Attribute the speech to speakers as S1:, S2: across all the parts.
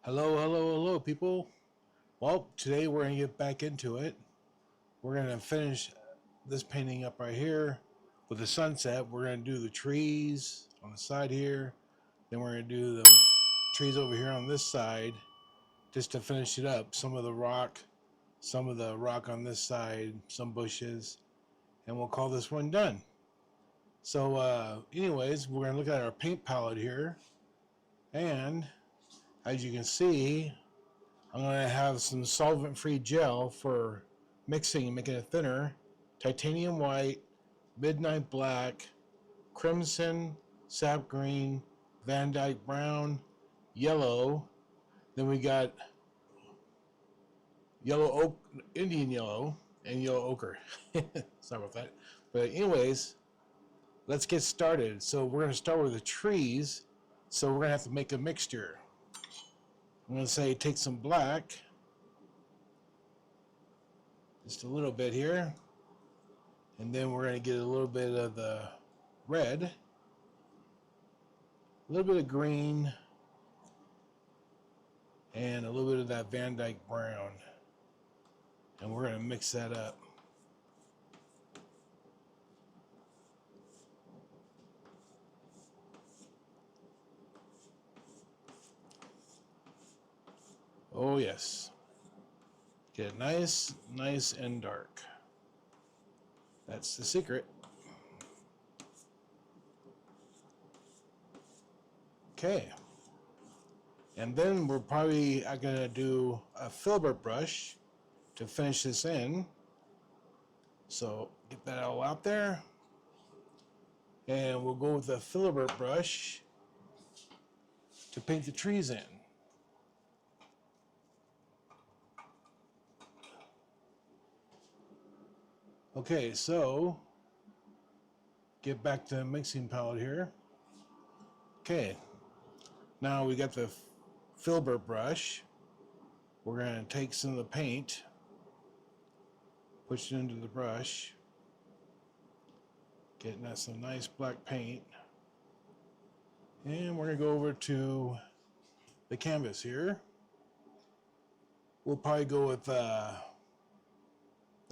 S1: Hello, hello, hello, people. Well, today we're going to get back into it. We're going to finish this painting up right here with the sunset. We're going to do the trees on the side here. Then we're going to do the trees over here on this side just to finish it up. Some of the rock on this side, some bushes, and we'll call this one done. So, anyways, we're going to look at our paint palette here. And as you can see, I'm going to have some solvent-free gel for mixing and making it thinner. Titanium white, midnight black, crimson, sap green, Van Dyke brown, yellow. Then we got yellow oak, Indian yellow, and yellow ochre. Sorry about that. But anyways, let's get started. So we're going to start with the trees. So we're going to have to make a mixture. I'm going to say take some black, just a little bit here. And then we're going to get a little bit of the red, a little bit of green, and a little bit of that Van Dyke brown. And we're going to mix that up. Oh yes. Get it nice, nice and dark. That's the secret. Okay. And then we're probably going to do a filbert brush to finish this in. So get that all out there. And we'll go with the filbert brush to paint the trees in. Okay, so get back to the mixing palette here. Okay, now we got the filbert brush. We're going to take some of the paint, push it into the brush, getting that some nice black paint. And we're going to go over to the canvas here. We'll probably go with the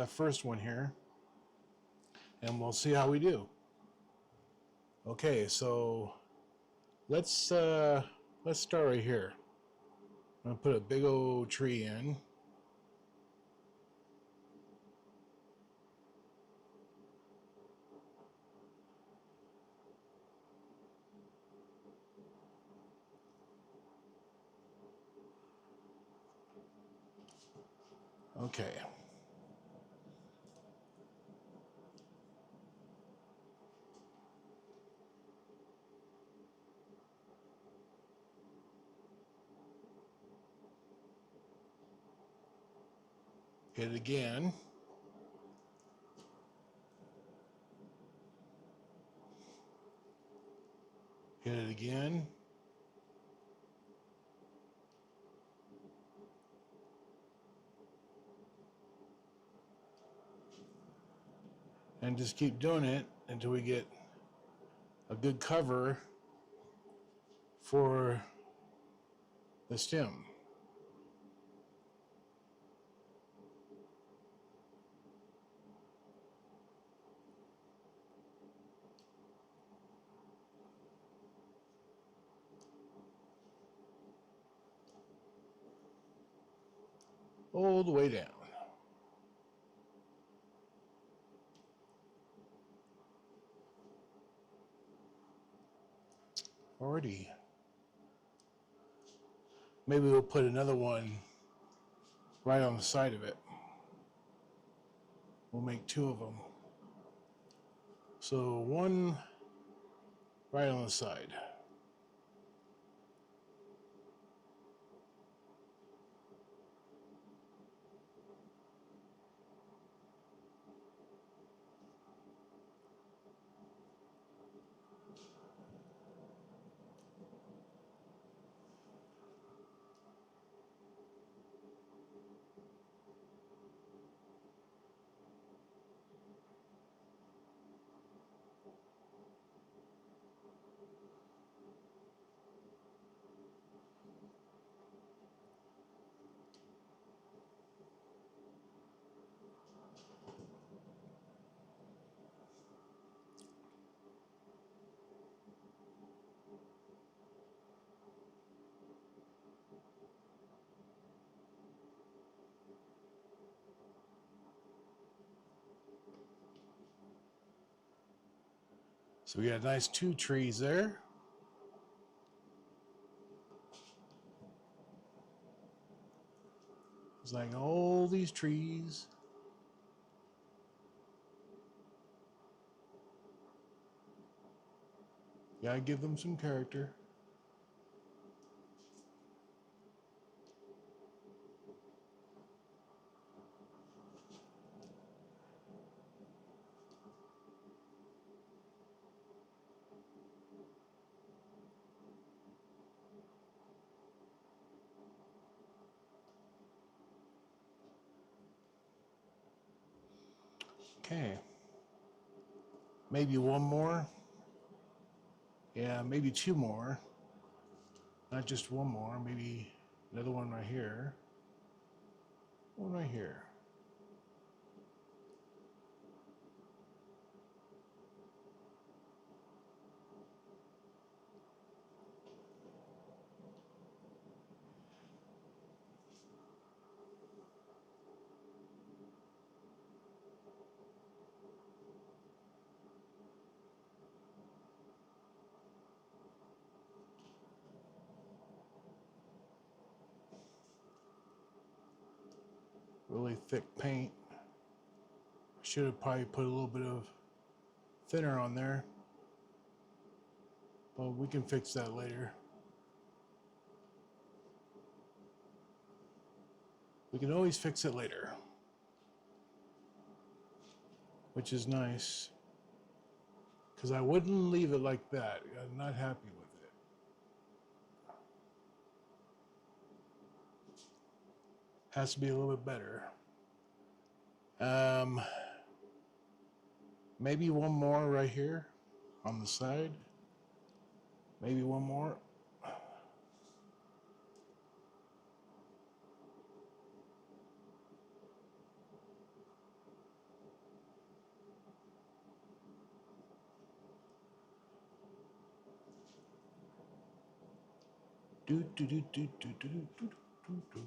S1: first one here, and we'll see how we do. Okay, so let's start right here. I'm going to put a big old tree in. Okay. Hit it again. Hit it again. And just keep doing it until we get a good cover for the stem. All the way down. Alrighty. Maybe we'll put another one right on the side of it. We'll make two of them. So one right on the side. So we got a nice 2 trees there. It's like all these trees. Gotta give them some character. Okay. Maybe one more. Yeah, maybe 2 more. Not just one more, maybe another one right here. One right here. Really thick paint. Should have probably put a little bit of thinner on there. But we can fix that later. We can always fix it later. Which is nice. Because I wouldn't leave it like that. I'm not happy with it. Has to be a little bit better. Maybe one more right here on the side. Maybe one more. Do do do do do do do do do.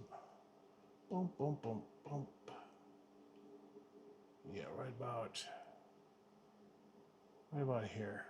S1: Bump bump bump bump. Yeah, right about here.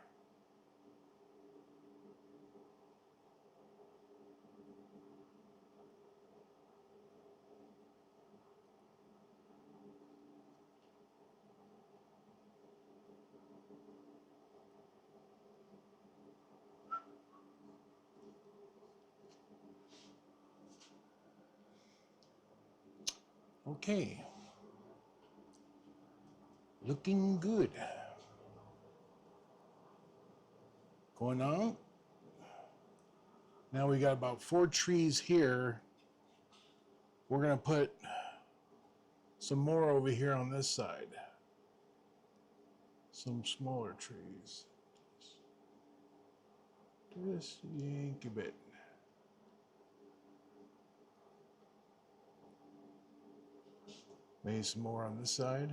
S1: Okay. Looking good. Going on. Now we got about 4 trees here. We're going to put some more over here on this side. Some smaller trees. Just yank a bit. Maybe some more on this side.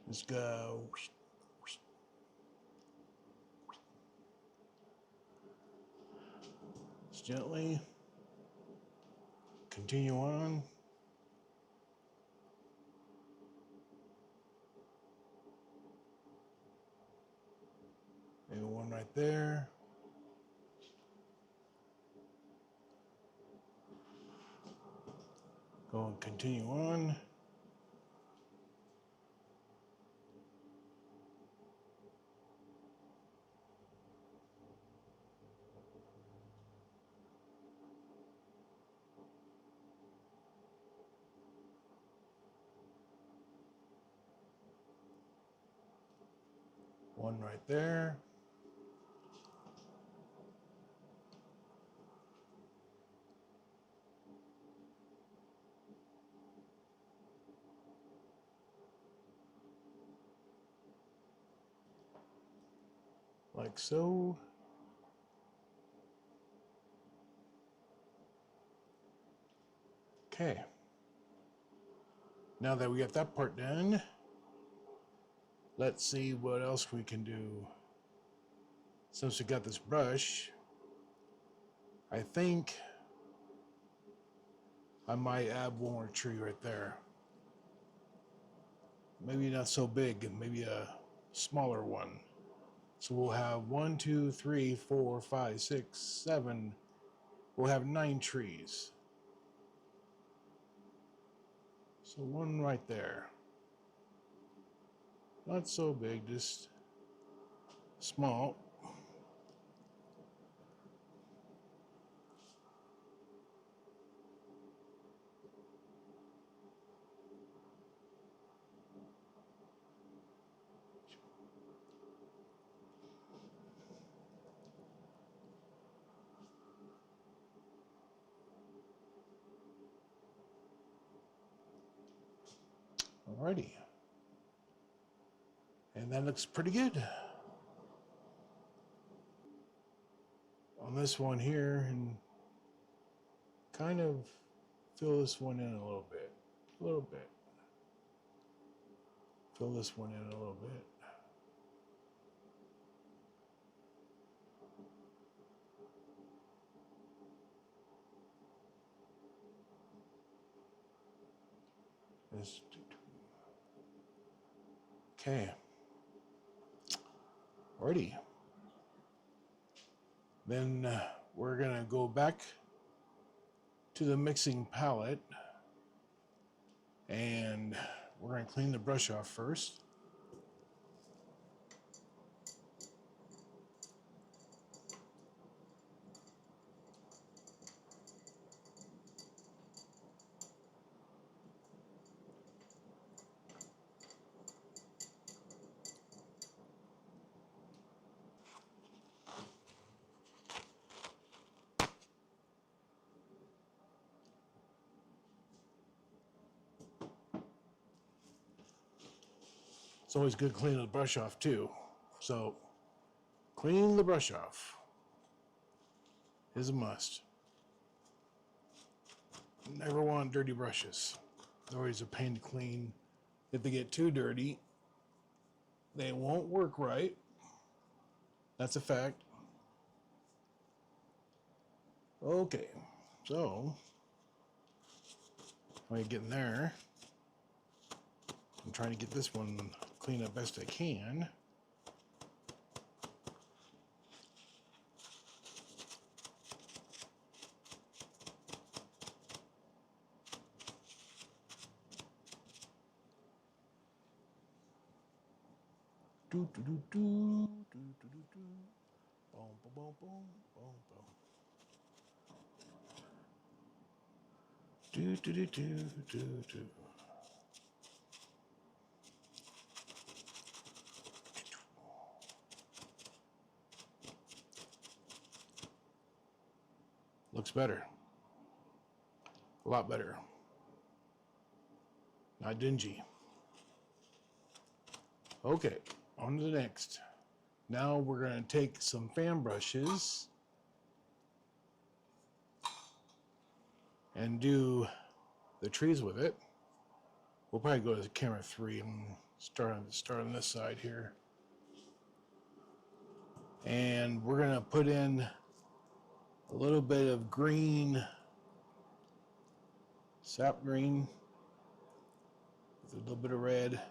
S1: Let's go. Just gently continue on. Maybe one right there. Go and continue on. One right there. Like so. Okay. Now that we got that part done, let's see what else we can do. Since we got this brush, I think I might add one more tree right there. Maybe not so big, maybe a smaller one. So we'll have 1, 2, 3, 4, 5, 6, 7. We'll have 9 trees. So one right there. Not so big, just small. Alrighty. And that looks pretty good. On this one here, and kind of fill this one in a little bit. A little bit. Fill this one in a little bit. Okay. Alrighty. Then we're gonna go back to the mixing palette and we're gonna clean the brush off first. It's always good cleaning the brush off too. So clean the brush off is a must. Never want dirty brushes. They're always a pain to clean. If they get too dirty, they won't work right. That's a fact. Okay, so when I get in there, I'm trying to get this one clean up best I can. Do do do do do do do do. Boom boom boom boom boom. Do do do do do do. Looks better. A lot better. Not dingy. Okay, on to the next. Now we're going to take some fan brushes and do the trees with it. We'll probably go to camera 3 and start on this side here. And we're going to put in a little bit of green, sap green, with a little bit of red.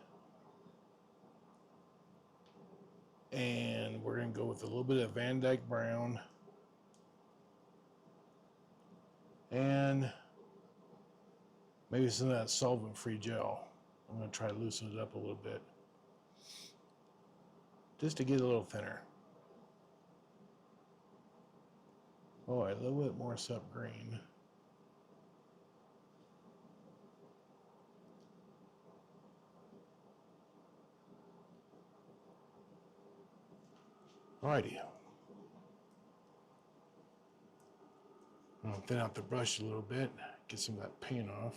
S1: And we're going to go with a little bit of Van Dyke brown. And maybe some of that solvent-free gel. I'm going to try to loosen it up a little bit, just to get it a little thinner. Oh, a little bit more sap green. Alrighty. I'm going to thin out the brush a little bit, get some of that paint off.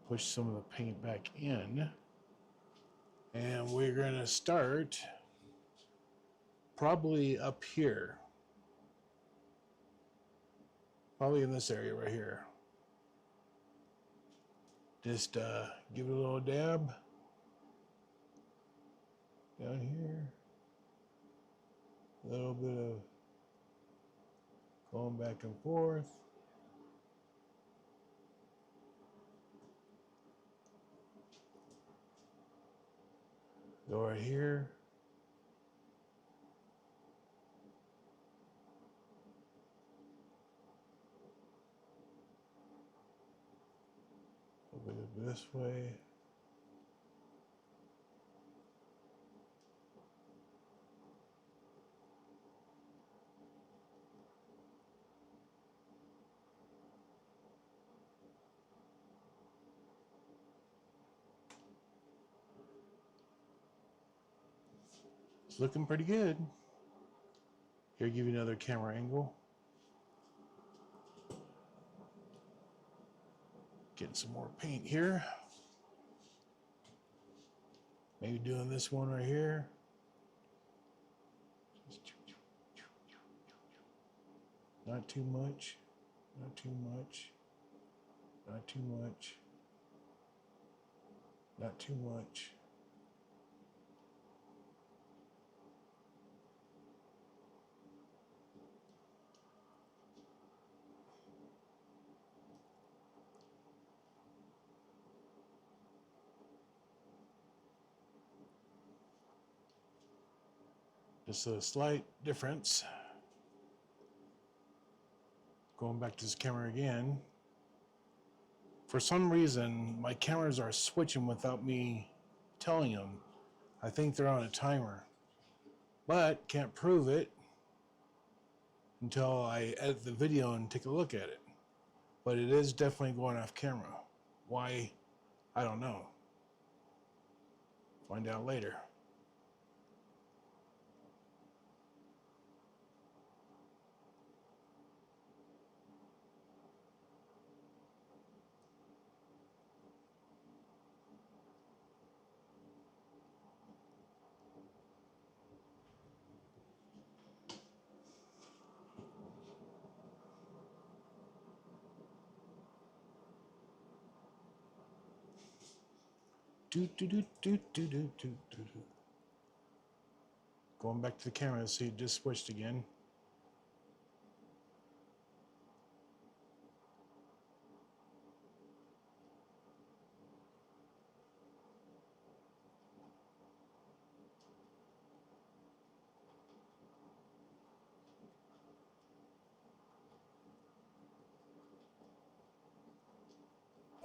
S1: Push some of the paint back in. And we're going to start probably up here. Probably in this area right here. Just give it a little dab down here. A little bit of going back and forth. Go right here. A little bit this way. It's looking pretty good. Here, give you another camera angle. Getting some more paint here. Maybe doing this one right here. Not too much. Not too much. Not too much. Not too much. Just a slight difference. Going back to this camera again. For some reason, my cameras are switching without me telling them. I think they're on a timer, but can't prove it until I edit the video and take a look at it. But it is definitely going off camera. Why? I don't know. Find out later. Going back to the camera, see it just switched again.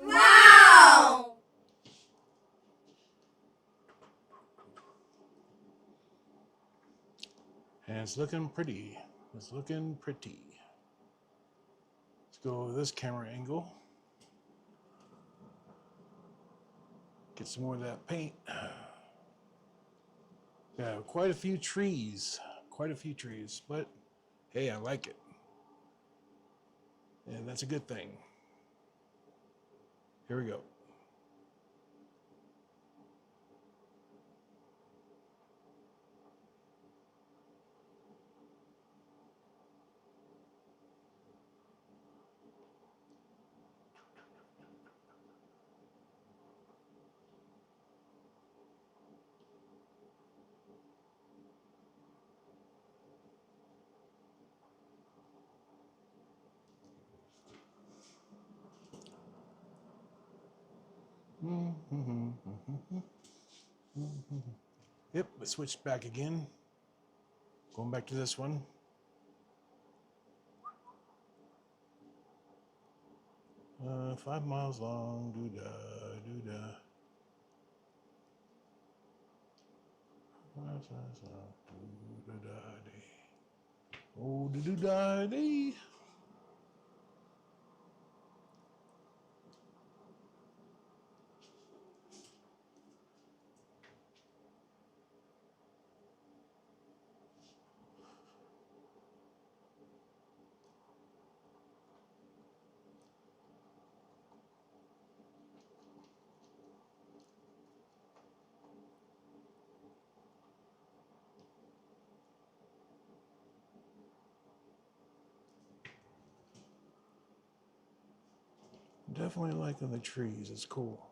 S2: Wow!
S1: And it's looking pretty. It's looking pretty. Let's go over this camera angle. Get some more of that paint. Yeah, quite a few trees. Quite a few trees. But hey, I like it. And that's a good thing. Here we go. Yep, we switched back again. Going back to this one. 5 miles long, doo-da, doo-da. 5 miles long, doo-da-da-dee. Oh, doo-da-da-dee. definitely liking the trees. It's cool.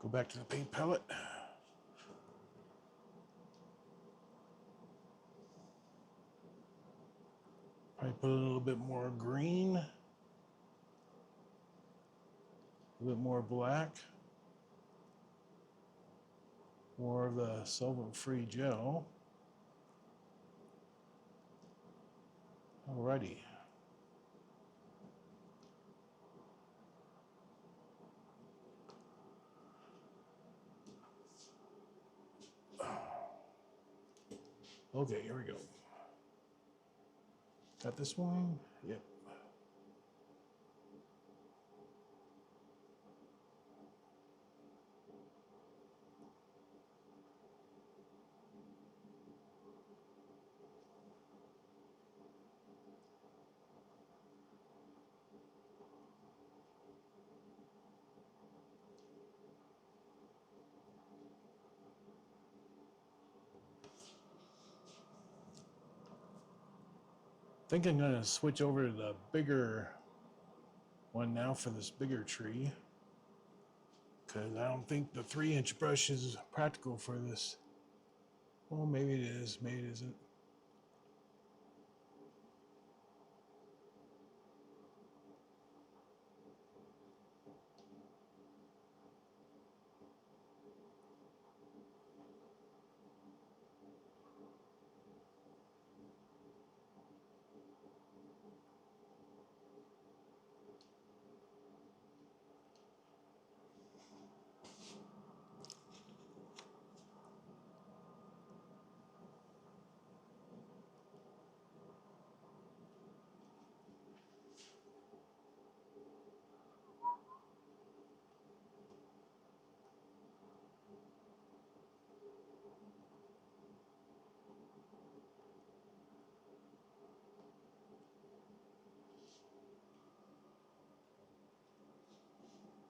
S1: Go back to the paint palette. Probably put a little bit more green. A little bit more black. More of the solvent-free gel. Alrighty. Okay, here we go. Got this one? Yep. I think I'm gonna switch over to the bigger one now for this bigger tree, because I don't think the 3-inch brush is practical for this. Well, maybe it is, maybe it isn't.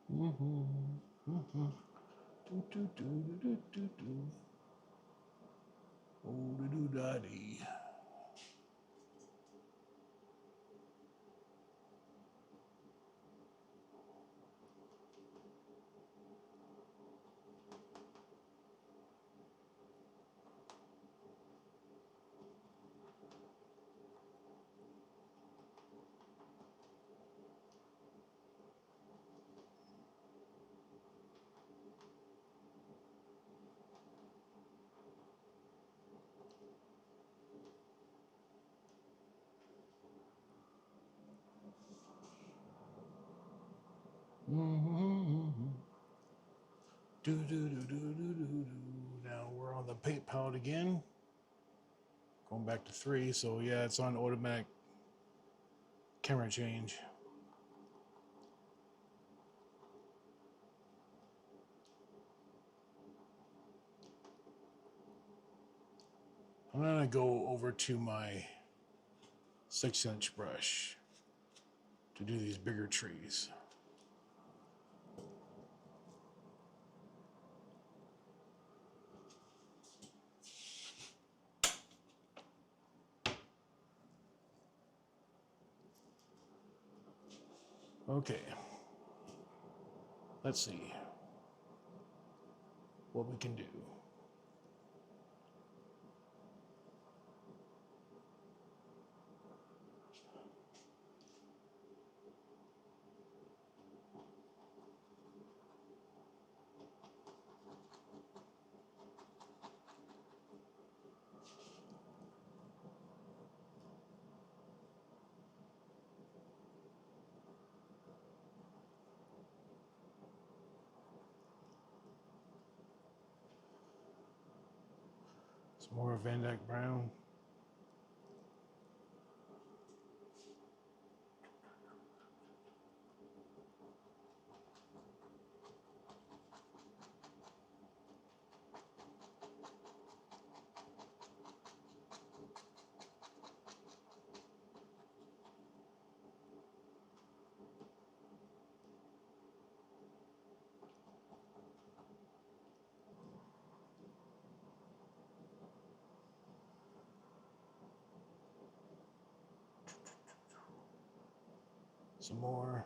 S1: Do do do do do do. Oh do do da dee. Do do do do do do do. Now we're on the paint palette again. Going back to 3, so yeah, it's on automatic camera change. I'm gonna go over to my 6-inch brush to do these bigger trees. Okay, let's see what we can do. Some more Van Dyke Brown. some more.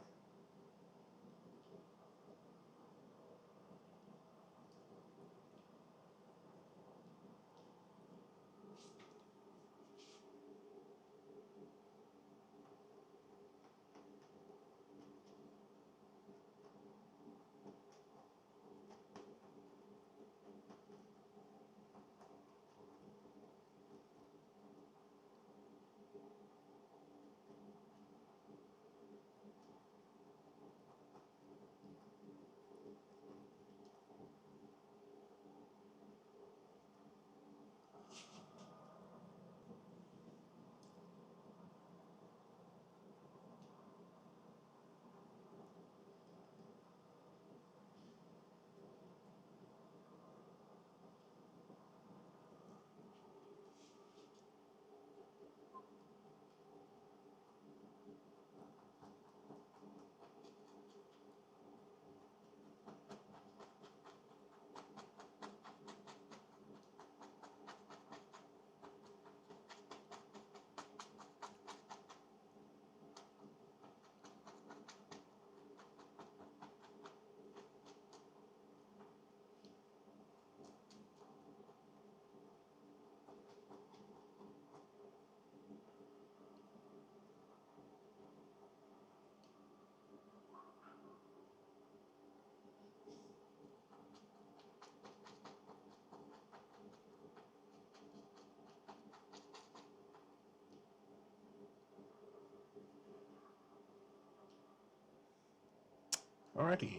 S1: Alrighty,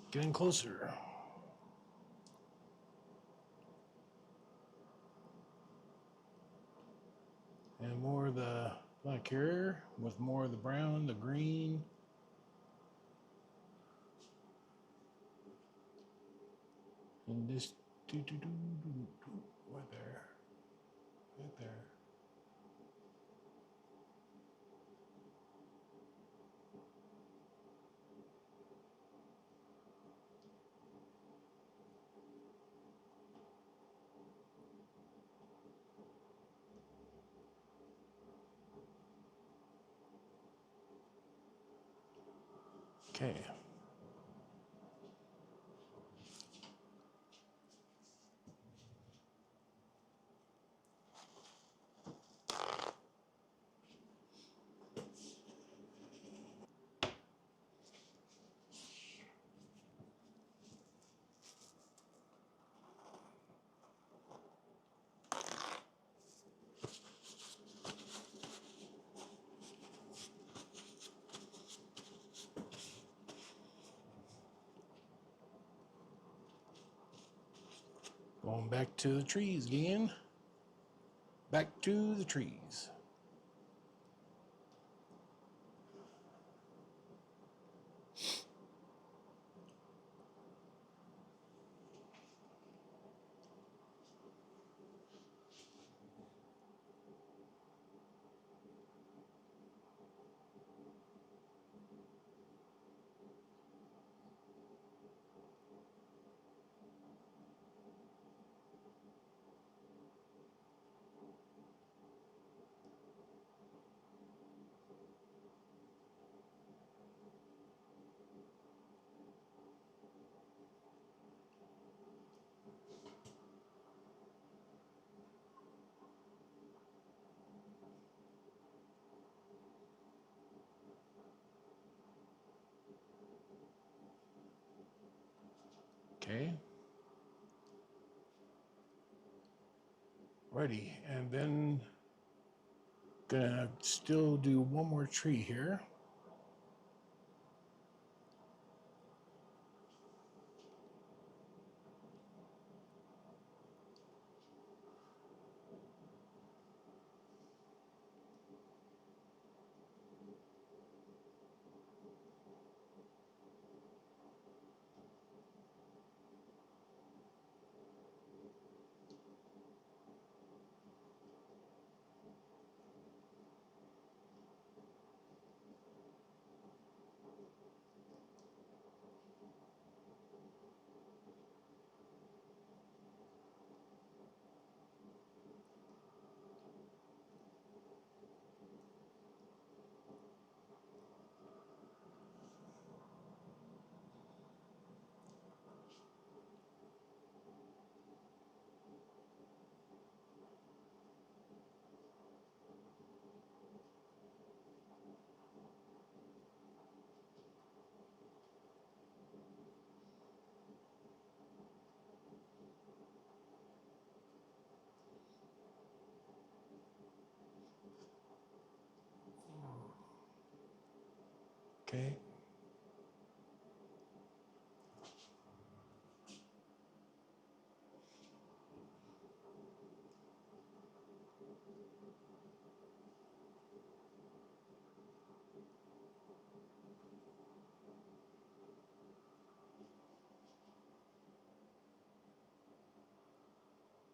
S1: getting closer. And more of the black here with more of the brown, the green. And this, right there, right there. Okay. Going back to the trees again. Back to the trees. Okay. Ready. And then gonna still do one more tree here.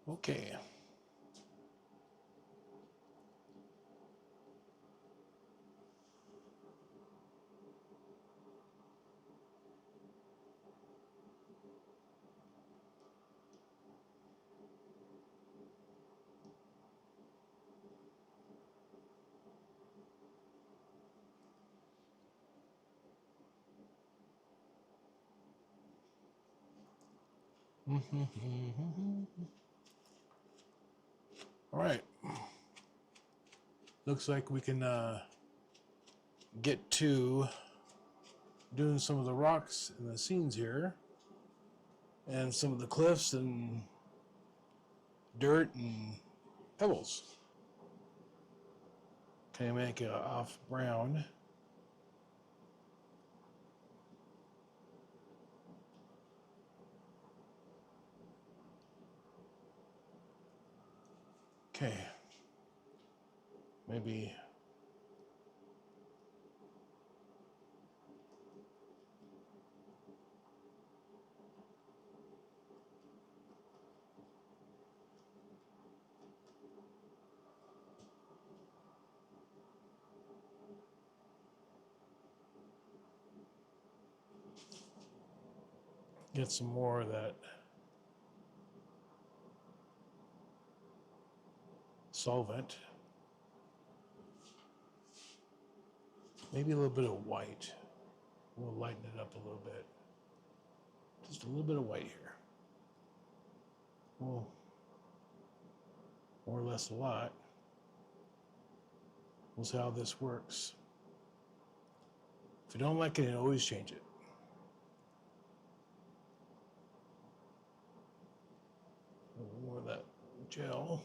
S1: Okay. All right. Looks like we can get to doing some of the rocks and the scenes here, and some of the cliffs and dirt and pebbles. Okay, make it off brown. Okay. Maybe get some more of that solvent. Maybe a little bit of white. We'll lighten it up a little bit. Just a little bit of white here. Well, more or less a lot. We'll see how this works. If you don't like it, always change it. A little more of that gel.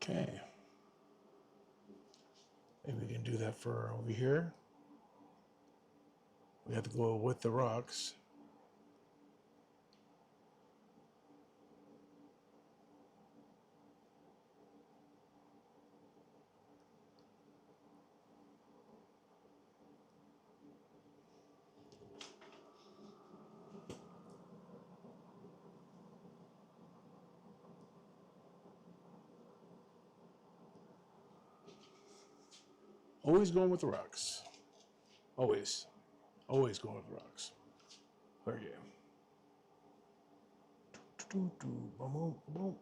S1: Okay. Maybe we can do that for over here. We have to go with the rocks. Always going with the rocks. Always. Always going with the rocks. Okay. Boom, boom.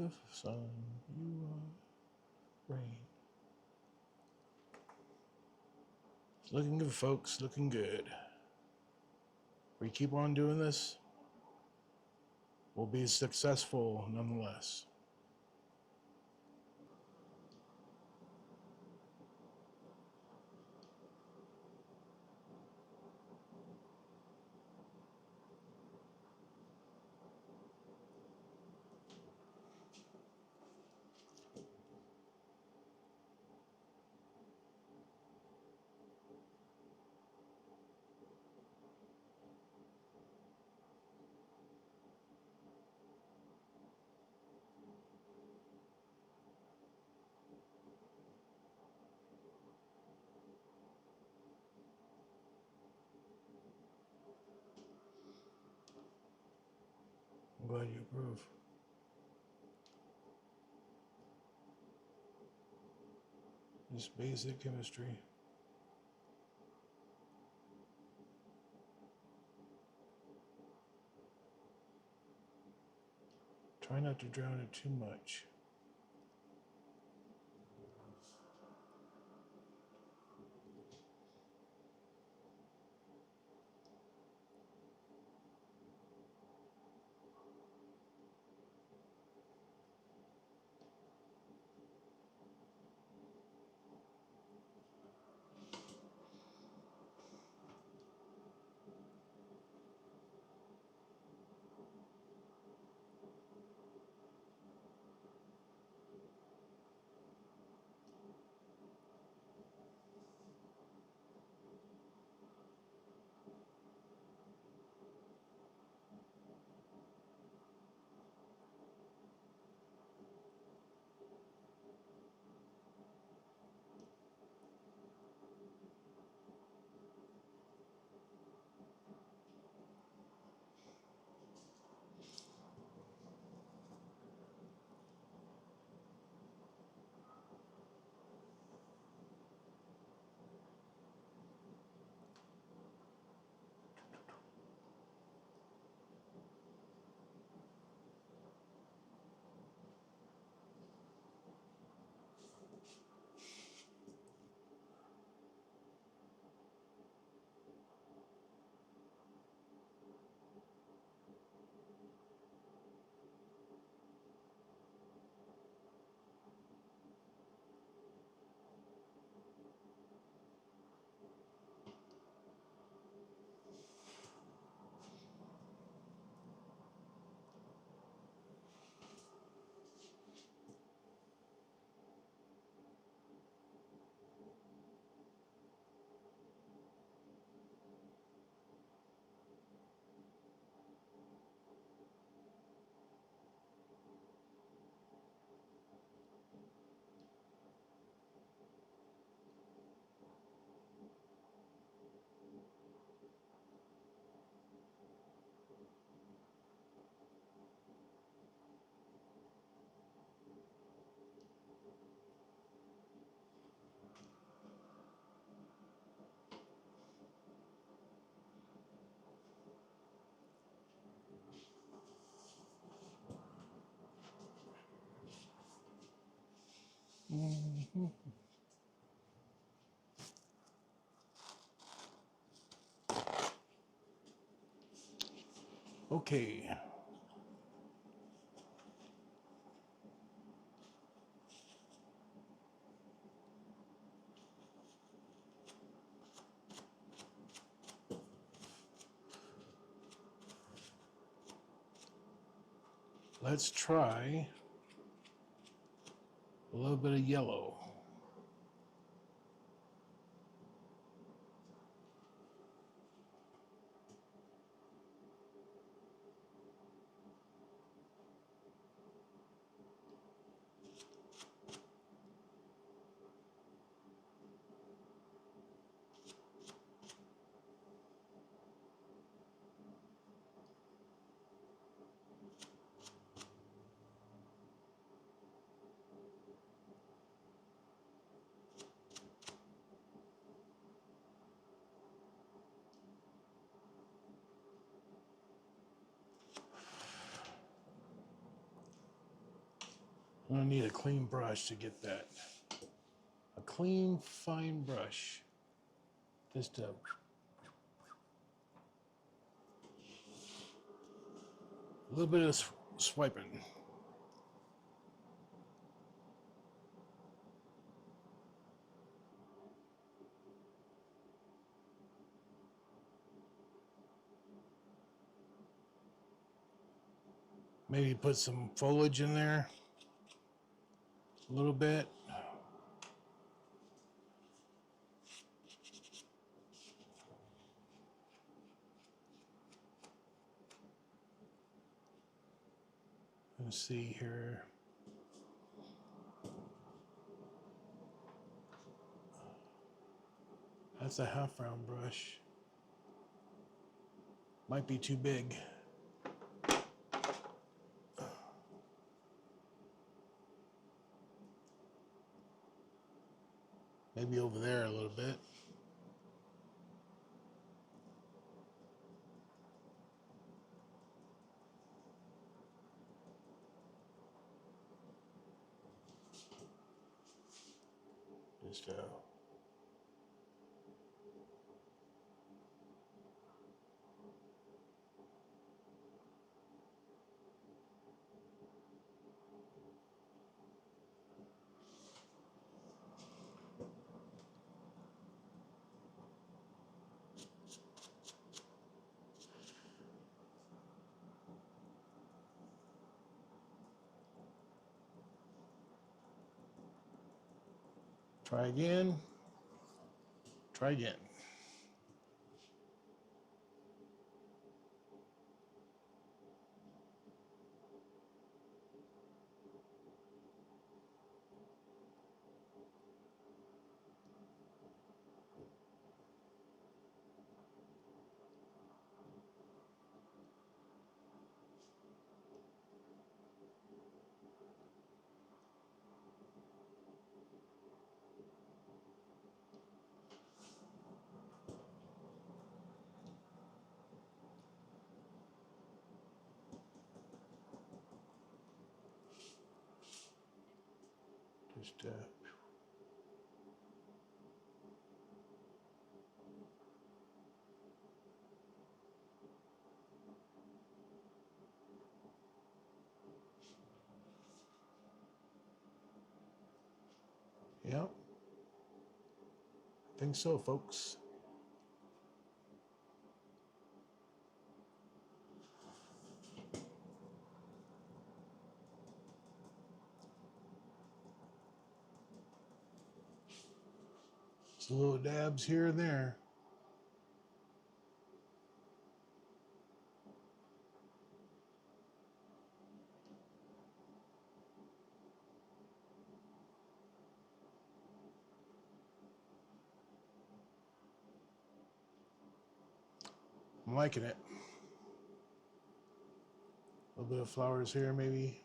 S1: the sun, you are rain. It's looking good, folks. Looking good. We keep on doing this, we'll be successful nonetheless. I'm glad you approve. Just basic chemistry. Try not to drown it too much. Mm-hmm. Okay. Let's try a little bit of yellow. I'm gonna need a clean brush to get that. A clean, fine brush. Just a little bit of swiping. Maybe put some foliage in there. A little bit. Let's see here. That's a half round brush. Might be too big. Maybe over there a little bit. Just try again. Try again. Just yep. I think so, folks. Some little dabs here and there. I'm liking it. A little bit of flowers here, maybe.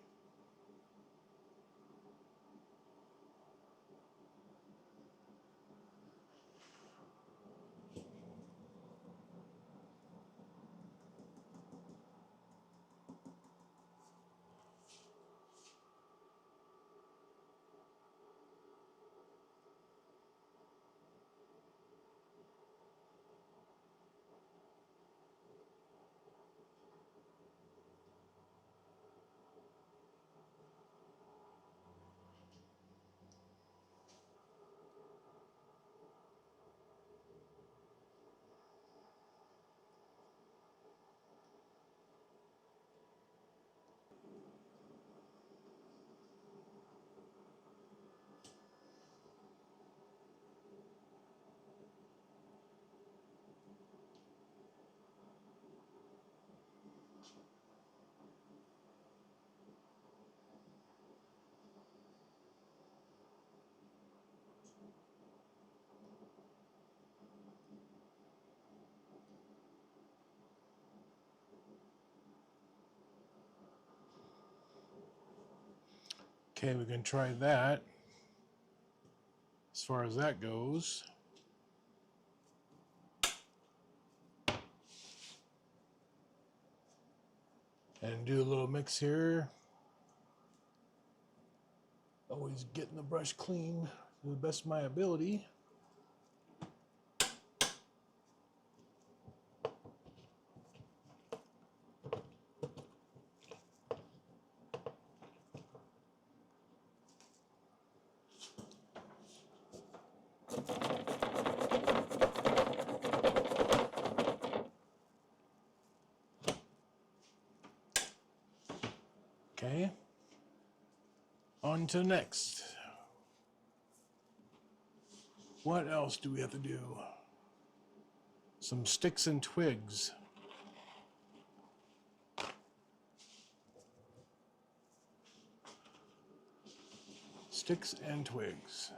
S1: Okay, we can try that. As far as that goes. And do a little mix here. Always getting the brush clean to the best of my ability. Okay, on to the next. What else do we have to do? Some sticks and twigs. Sticks and twigs.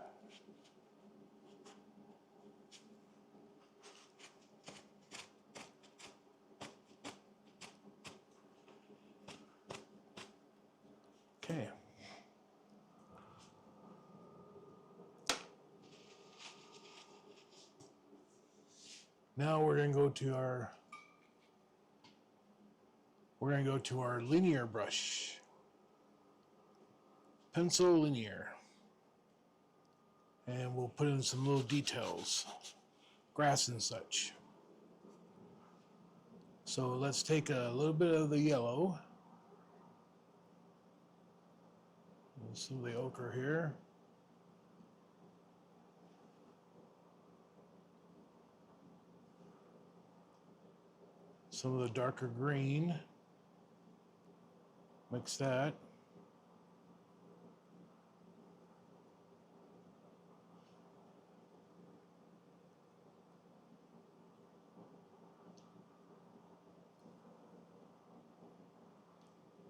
S1: Okay. Now we're going to go to our linear brush. Pencil linear. And we'll put in some little details. Grass and such. So let's take a little bit of the yellow. And some of the ochre here. Some of the darker green. Mix that.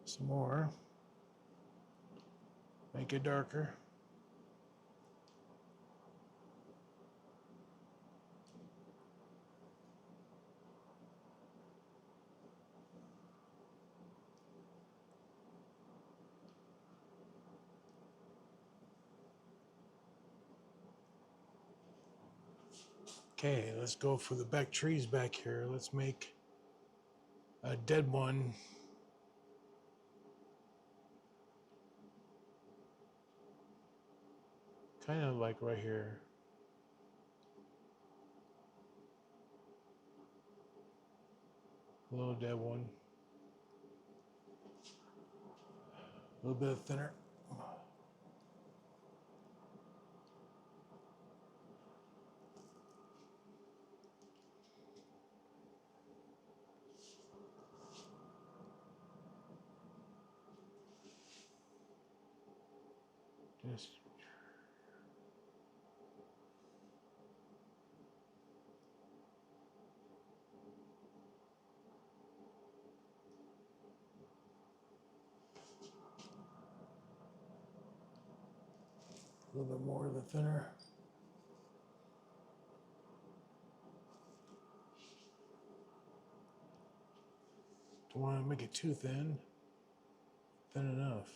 S1: Some more. Make it darker. Okay, let's go for the back trees back here. Let's make a dead one. Kind of like right here. A little dead one. A little bit thinner. Just a little bit more of the thinner. Don't want to make it too thin. Thin enough.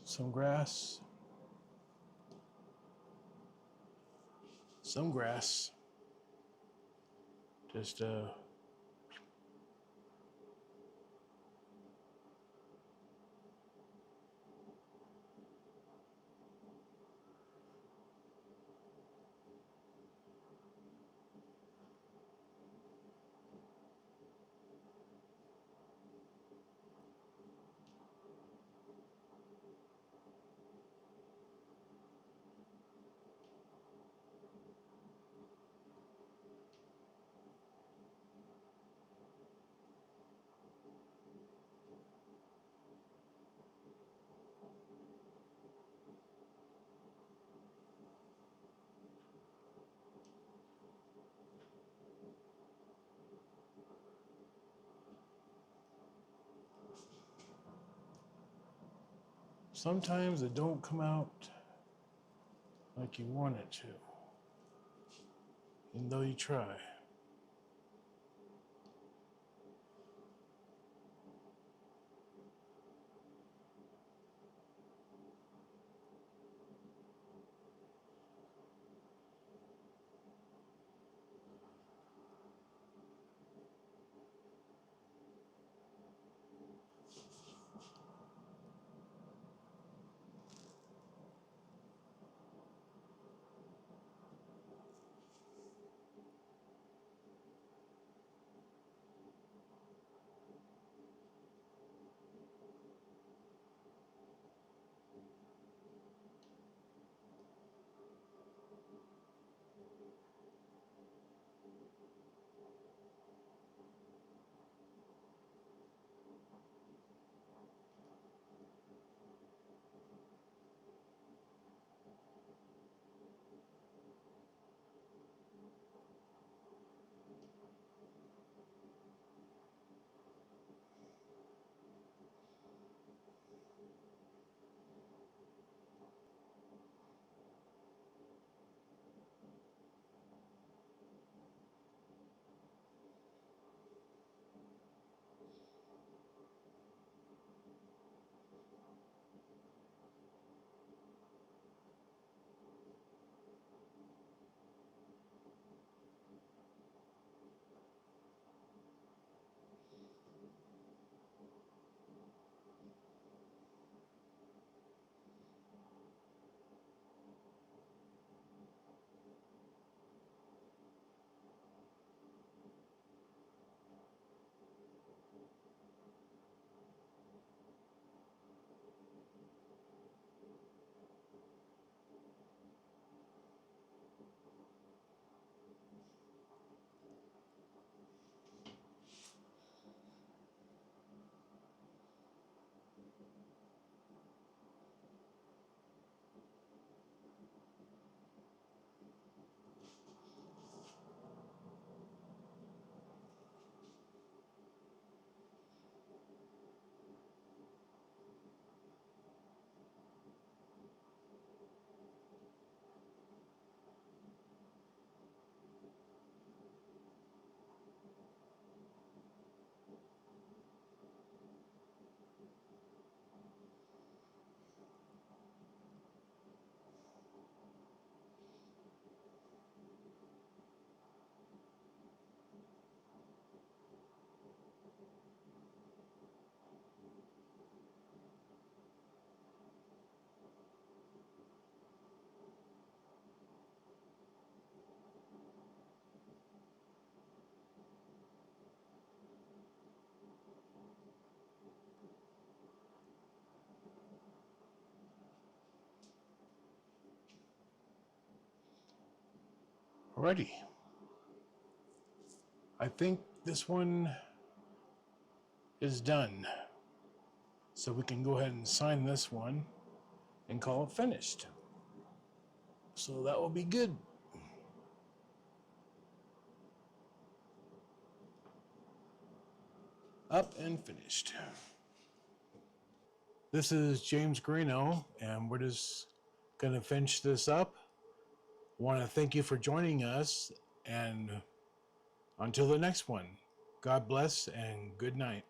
S1: Some grass. Some grass. Just Sometimes it don't come out like you want it to, even though you try. Alrighty. I think this one is done. So we can go ahead and sign this one and call it finished. So that will be good. Up and finished. This is James Greeno, and we're just going to finish this up. Want to thank you for joining us, and until the next one, God bless and good night.